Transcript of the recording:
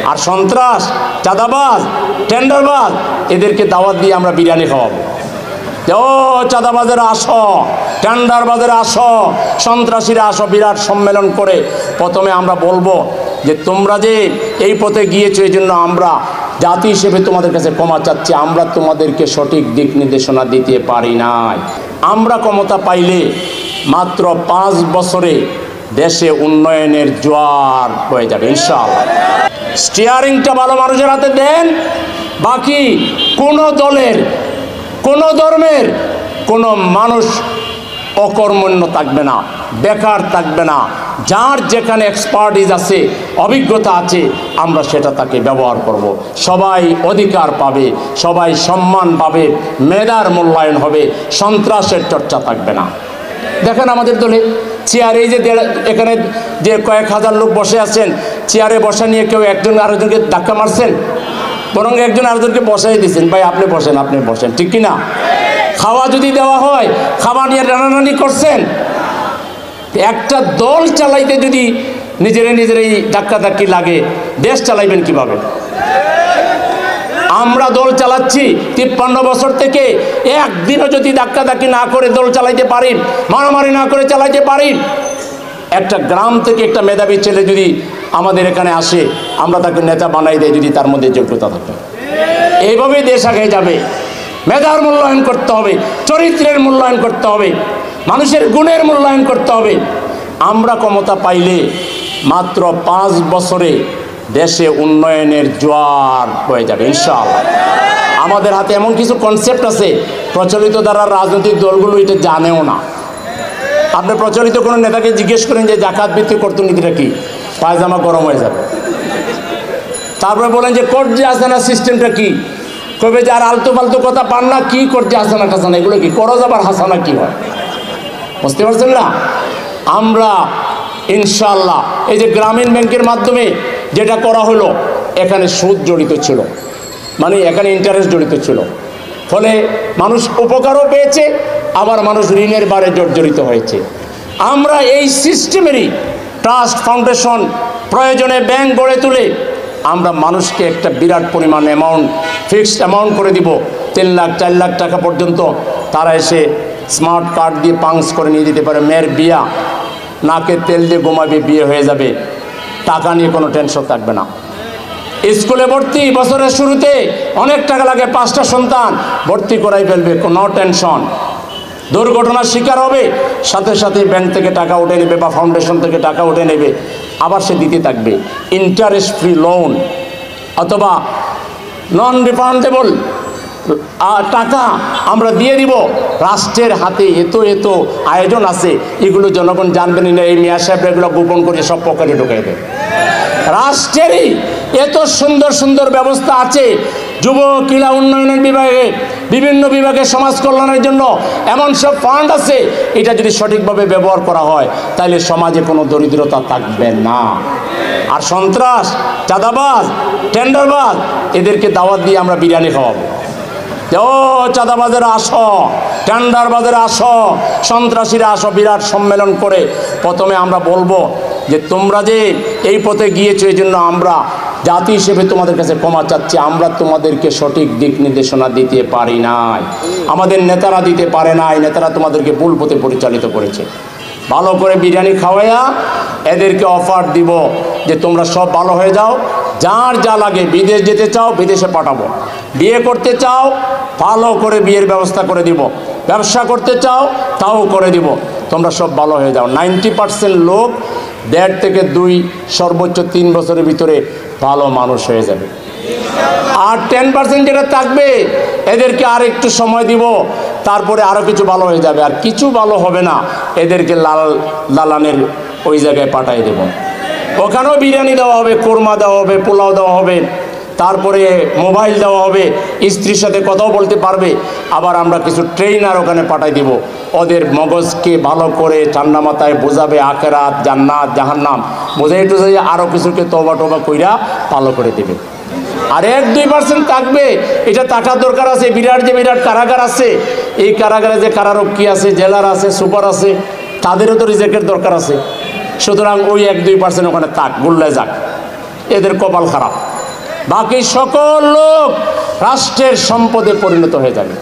আর সন্ত্রাস, চাঁদাবাজ, টেন্ডারবাজ এদেরকে দাওয়াত দিয়ে আমরা বিরিয়ানি খাওয়াবো। ও চাঁদাবাজেরা আসো, টেন্ডারবাজেরা আসো, সন্ত্রাসীরা আসো, বিরাট সম্মেলন করে প্রথমে আমরা বলবো যে তোমরা যে এই পথে গিয়েছো এই জন্য আমরা জাতি হিসেবে তোমাদের কাছে ক্ষমা চাচ্ছি, আমরা তোমাদেরকে সঠিক দিক নির্দেশনা দিতে পারি নাই। আমরা ক্ষমতা পাইলে মাত্র 5 বছরে দেশে উন্নয়নের জোয়ার হয়ে যাবে ইনশাআল্লাহ। স্টিয়ারিংটা ভালো মানুষের হাতে দেন, বাকি কোনো দলের, কোনো ধর্মের কোনো মানুষ অকর্মণ্য থাকবে না, বেকার থাকবে না। যার যেখানে এক্সপার্টিস আছে, অভিজ্ঞতা আছে, আমরা সেটা তাকে ব্যবহার করব। সবাই অধিকার পাবে, সবাই সম্মান পাবে, মেধার মূল্যায়ন হবে, সন্ত্রাসের চর্চা থাকবে না। দেখেন আমাদের দলে চেয়ারে এই যে এখানে যে কয়েক হাজার লোক বসে আছেন, চেয়ারে বসা নিয়ে কেউ একজন আরেকজনকে ধাক্কা মারছেন, বরং একজন আরেকজনকে বসাই দিয়েছেন, ভাই আপনি বসেন, আপনি বসেন, ঠিক কিনা? খাওয়া যদি দেওয়া হয়, খাওয়া নিয়ে টানাটানি করছেন। একটা দল চালাইতে যদি নিজেরাই ধাক্কাধাক্কি লাগে, দেশ চালাইবেন কিভাবে? আমরা দল চালাচ্ছি 53 বছর থেকে, একদিনও যদি ধাক্কাধাক্কি না করে দল চালাইতে পারি, মারামারি না করে চালাইতে পারি, একটা গ্রাম থেকে একটা মেধাবী ছেলে যদি আমাদের এখানে আসে, আমরা তাকে নেতা বানাই দেয় যদি তার মধ্যে যোগ্যতা থাকে। এইভাবেই দেশ আগে যাবে। মেধার মূল্যায়ন করতে হবে, চরিত্রের মূল্যায়ন করতে হবে, মানুষের গুণের মূল্যায়ন করতে হবে। আমরা ক্ষমতা পাইলে মাত্র 5 বছরে দেশে উন্নয়নের জোয়ার হয়ে যাবে ইনশাআল্লাহ। আমাদের হাতে এমন কিছু কনসেপ্ট আছে, প্রচলিত দ্বারা রাজনৈতিক দলগুলো এটা জানেও না। আপনি প্রচলিত কোনো নেতাকে জিজ্ঞেস করেন যে জাকাত ভিত্তিক অর্থনীতিটা কি, পায়জামা গরম হয়ে যাবে। তারপরে বলেন যে কর্জে আসানা সিস্টেমটা কি, কবে যে আর আলতু ফালতু কথা পান না, কি কর্জে আসানা কাসানা এগুলো কি, করজ আবার হাসানা কি হয়, বুঝতে পারছেন না? আমরা ইনশাআল্লাহ এই যে গ্রামীণ ব্যাংকের মাধ্যমে যেটা করা হলো, এখানে সুদ জড়িত ছিল, মানে এখানে ইন্টারেস্ট জড়িত ছিল, ফলে মানুষ উপকারও পেয়েছে, আবার মানুষ ঋণের বারে জর্জরিত হয়েছে। আমরা এই সিস্টেমেরই ট্রাস্ট ফাউন্ডেশন, প্রয়োজনে ব্যাংক গড়ে তুলে আমরা মানুষকে একটা বিরাট পরিমাণ অ্যামাউন্ট, ফিক্সড অ্যামাউন্ট করে দিব, 3 লাখ 4 লাখ টাকা পর্যন্ত তারা এসে স্মার্ট কার্ড দিয়ে পাংস করে নিয়ে যেতে পারে। মেয়ের বিয়া, নাকে তেল দিয়ে ঘুমাবে, বিয়ে হয়ে যাবে, টাকা নিয়ে কোনো টেনশন থাকবে না। স্কুলে ভর্তি বছরের শুরুতে অনেক টাকা লাগে, 5টা সন্তান ভর্তি করাই ফেলবে, কোনো টেনশন। দুর্ঘটনার শিকার হবে, সাথে সাথে ব্যাংক থেকে টাকা উঠে নেবে বা ফাউন্ডেশন থেকে টাকা উঠে নেবে, আবার সে দিতে থাকবে। ইন্টারেস্ট ফ্রি লোন অথবা নন রিফান্ডেবল টাকা আমরা দিয়ে দিব। রাষ্ট্রের হাতে এত আয়োজন আছে, এগুলো জনগণ জানবেন না, এই মিয়া সাহেব এগুলো গোপন করে সব পকেটে ঢুকাই দেবে। রাষ্ট্রেরই এত সুন্দর সুন্দর ব্যবস্থা আছে, যুব ক্রীড়া উন্নয়নের বিভাগে, বিভিন্ন বিভাগে সমাজ কল্যাণের জন্য এমন সব ফান্ড আছে, এটা যদি সঠিকভাবে ব্যবহার করা হয় তাহলে সমাজে কোনো দরিদ্রতা থাকবে না। আর সন্ত্রাস, চাঁদাবাজ, টেন্ডারবাজ এদেরকে দাওয়াত দিয়ে আমরা বিরিয়ানি খাওয়াবো। ও চাঁদাবাজেরা আসো, টেন্ডারবাজেরা আসো, সন্ত্রাসীরা আসো, বিরাট সম্মেলন করে প্রথমে আমরা বলবো যে তোমরা যে এই পথে গিয়েছো এই জন্য আমরা জাতি হিসেবে তোমাদের কাছে ক্ষমা চাচ্ছি, আমরা তোমাদেরকে সঠিক দিক নির্দেশনা দিতে পারি নাই, আমাদের নেতারা দিতে পারে নাই, নেতারা তোমাদেরকে ভুল পথে পরিচালিত করেছে। ভালো করে বিরিয়ানি খাওয়াইয়া এদেরকে অফার দিব যে তোমরা সব ভালো হয়ে যাও, যার যা লাগে, বিদেশ যেতে চাও বিদেশে পাঠাবো, বিয়ে করতে চাও ভালো করে বিয়ের ব্যবস্থা করে দিব, ব্যবসা করতে চাও তাও করে দিব, তোমরা সব ভালো হয়ে যাও। 90% লোক 1.5 থেকে 2 সর্বোচ্চ 3 বছরের ভিতরে ভালো মানুষ হয়ে যাবে। আর 10% যেটা থাকবে এদেরকে আর একটু সময় দিব, তারপরে আরও কিছু ভালো হয়ে যাবে। আর কিছু ভালো হবে না, এদেরকে লালানের ওই জায়গায় পাঠিয়ে দেব, ওখানেও বিরিয়ানি দেওয়া হবে, কোরমা দেওয়া হবে, পোলাও দেওয়া হবে, তারপরে মোবাইল দেওয়া হবে, স্ত্রীর সাথে কথাও বলতে পারবে। আবার আমরা কিছু ট্রেনার ওখানে পাঠাই দিব, ওদের মগজকে ভালো করে ঠান্ডা মাথায় বোঝাবে আখেরাত, জান্নাত, জাহান্নাম বোঝাই টোঝাই আরও কিছুকে তওবা কইরা ভালো করে দেবে। আর 1-2% থাকবে, এটা টাকার দরকার আছে। বিরাট যে বিরাট কারাগার আছে, এই কারাগারে যে কারারক্ষী আছে, জেলার আছে, সুপার আছে, তাদেরও তো রিজেক্টের দরকার আছে। সুতরাং ওই 1-2% ওখানে থাক, গুল্লায় যাক, এদের কপাল খারাপ। বাকি সকল লোক রাষ্ট্রের সম্পদে পরিণত হয়ে যাবে।